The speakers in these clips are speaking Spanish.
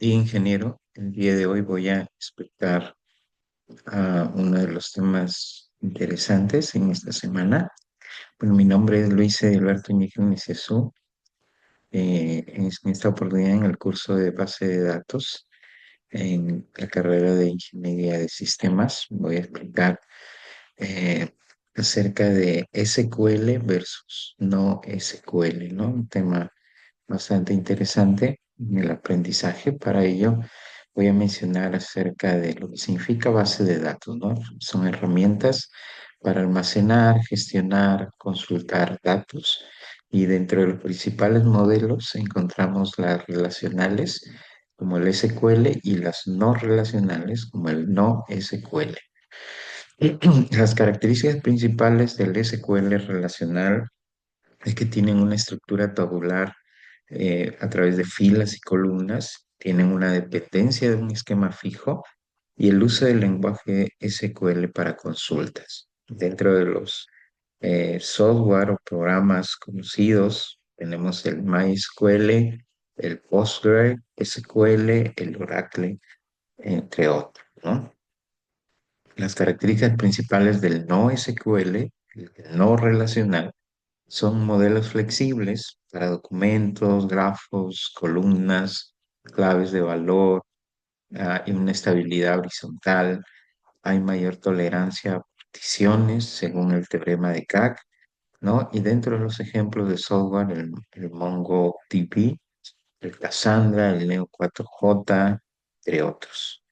Y ingeniero, el día de hoy voy a explicar uno de los temas interesantes en esta semana. Bueno, mi nombre es Luis Alberto Ñique Nicesú. En esta oportunidad en el curso de base de datos en la carrera de Ingeniería de Sistemas voy a explicar eh, acerca de SQL versus no SQL, ¿no? Un tema bastante interesante en el aprendizaje. Para ello, voy a mencionar acerca de lo que significa base de datos, ¿no? Son herramientas para almacenar, gestionar, consultar datos. Y dentro de los principales modelos encontramos las relacionales, como el SQL, y las no relacionales, como el no SQL. Las características principales del SQL relacional es que tienen una estructura tabular a través de filas y columnas, tienen una dependencia de un esquema fijo y el uso del lenguaje SQL para consultas. Dentro de los software o programas conocidos, tenemos el MySQL, el PostgreSQL, el Oracle, entre otros, ¿no? Las características principales del no SQL, el no relacional, son modelos flexibles para documentos, grafos, columnas, claves de valor, y una estabilidad horizontal. Hay mayor tolerancia a particiones según el teorema de Kac, ¿no? Y dentro de los ejemplos de software, el MongoDB, el Cassandra, el Neo4j, entre otros.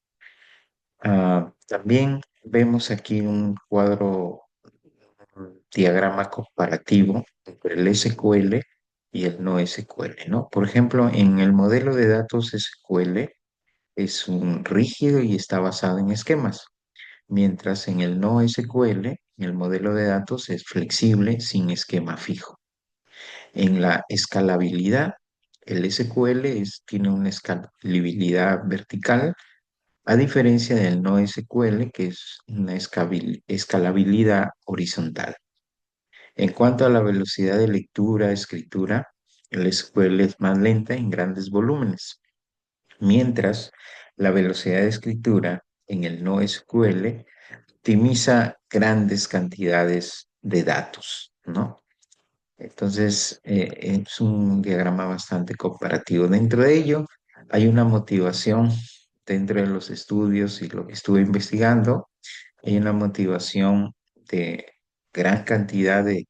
También vemos aquí un cuadro, un diagrama comparativo entre el SQL y el no SQL, ¿no? Por ejemplo, en el modelo de datos SQL es un rígido y está basado en esquemas, mientras en el no SQL el modelo de datos es flexible sin esquema fijo. En la escalabilidad, el SQL tiene una escalabilidad vertical, a diferencia del no SQL, que es una escalabilidad horizontal. En cuanto a la velocidad de lectura, escritura, el SQL es más lenta en grandes volúmenes, mientras la velocidad de escritura en el no SQL optimiza grandes cantidades de datos, ¿no? Entonces, es un diagrama bastante comparativo. Dentro de ello, hay una motivación dentro de los estudios y lo que estuve investigando. Hay una motivación de gran cantidad de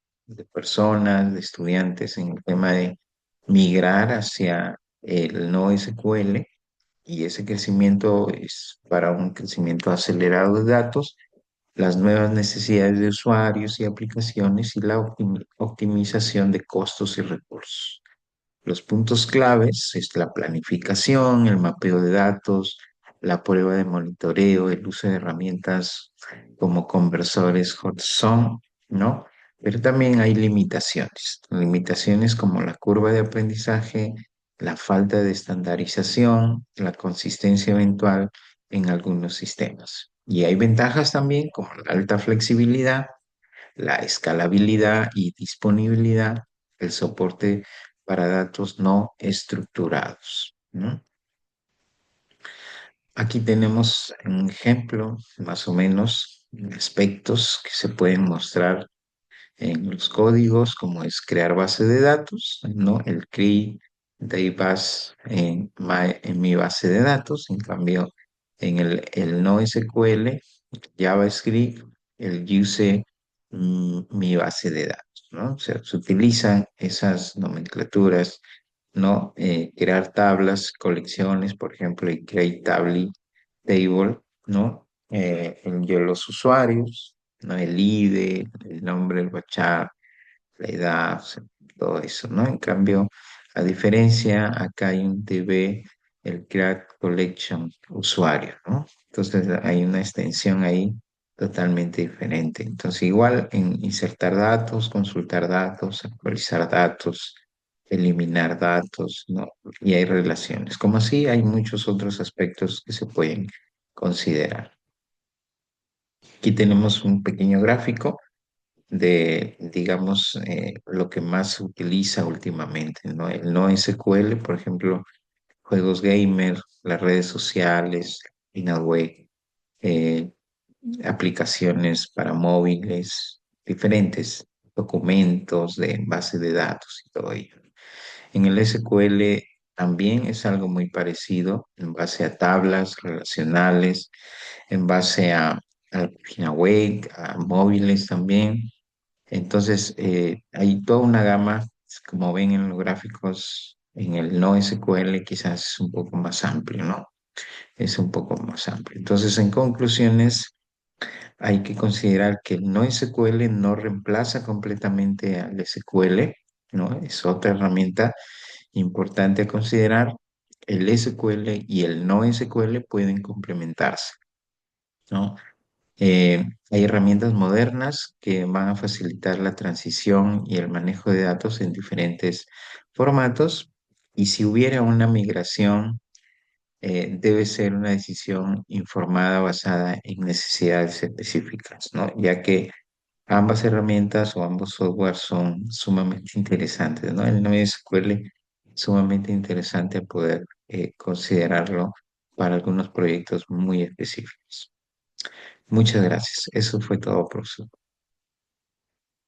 personas, de estudiantes en el tema de migrar hacia el no SQL, y ese crecimiento es para un crecimiento acelerado de datos, las nuevas necesidades de usuarios y aplicaciones y la optimización de costos y recursos. Los puntos claves es la planificación, el mapeo de datos, la prueba de monitoreo, el uso de herramientas como conversores Hotson, ¿no? Pero también hay limitaciones, limitaciones como la curva de aprendizaje, la falta de estandarización, la consistencia eventual en algunos sistemas. Y hay ventajas también como la alta flexibilidad, la escalabilidad y disponibilidad, el soporte para datos no estructurados, ¿no? Aquí tenemos un ejemplo, más o menos, de aspectos que se pueden mostrar en los códigos, como es crear base de datos, ¿no? El create database en mi base de datos. En cambio, en el no SQL, JavaScript, el use mi base de datos, ¿no? O sea, se utilizan esas nomenclaturas, ¿no? Crear tablas, colecciones, por ejemplo, el create table, ¿no? Yo los usuarios, ¿no? El ID, el nombre, el WhatsApp, la edad, o sea, todo eso, ¿no? En cambio, a diferencia, acá hay un DB, el Create Collection usuario, ¿no? Entonces hay una extensión ahí totalmente diferente. Entonces, igual en insertar datos, consultar datos, actualizar datos, eliminar datos, ¿no? Y hay relaciones. Como así, hay muchos otros aspectos que se pueden considerar. Aquí tenemos un pequeño gráfico de, digamos, lo que más se utiliza últimamente, ¿no? El no SQL, por ejemplo, juegos gamer, las redes sociales, páginas web, eh, aplicaciones para móviles, diferentes documentos de base de datos y todo ello. En el SQL también es algo muy parecido, en base a tablas relacionales, en base a la página web, a móviles también. Entonces, hay toda una gama, como ven en los gráficos, en el no SQL quizás es un poco más amplio, ¿no? Es un poco más amplio. Entonces, en conclusiones, hay que considerar que el no SQL no reemplaza completamente al SQL, ¿no? Es otra herramienta importante a considerar. El SQL y el no SQL pueden complementarse, ¿no? Hay herramientas modernas que van a facilitar la transición y el manejo de datos en diferentes formatos. Y si hubiera una migración, debe ser una decisión informada basada en necesidades específicas, ¿no? Ya que ambas herramientas o ambos softwares son sumamente interesantes, ¿no? El NoSQL es sumamente interesante poder considerarlo para algunos proyectos muy específicos. Muchas gracias. Eso fue todo, profesor.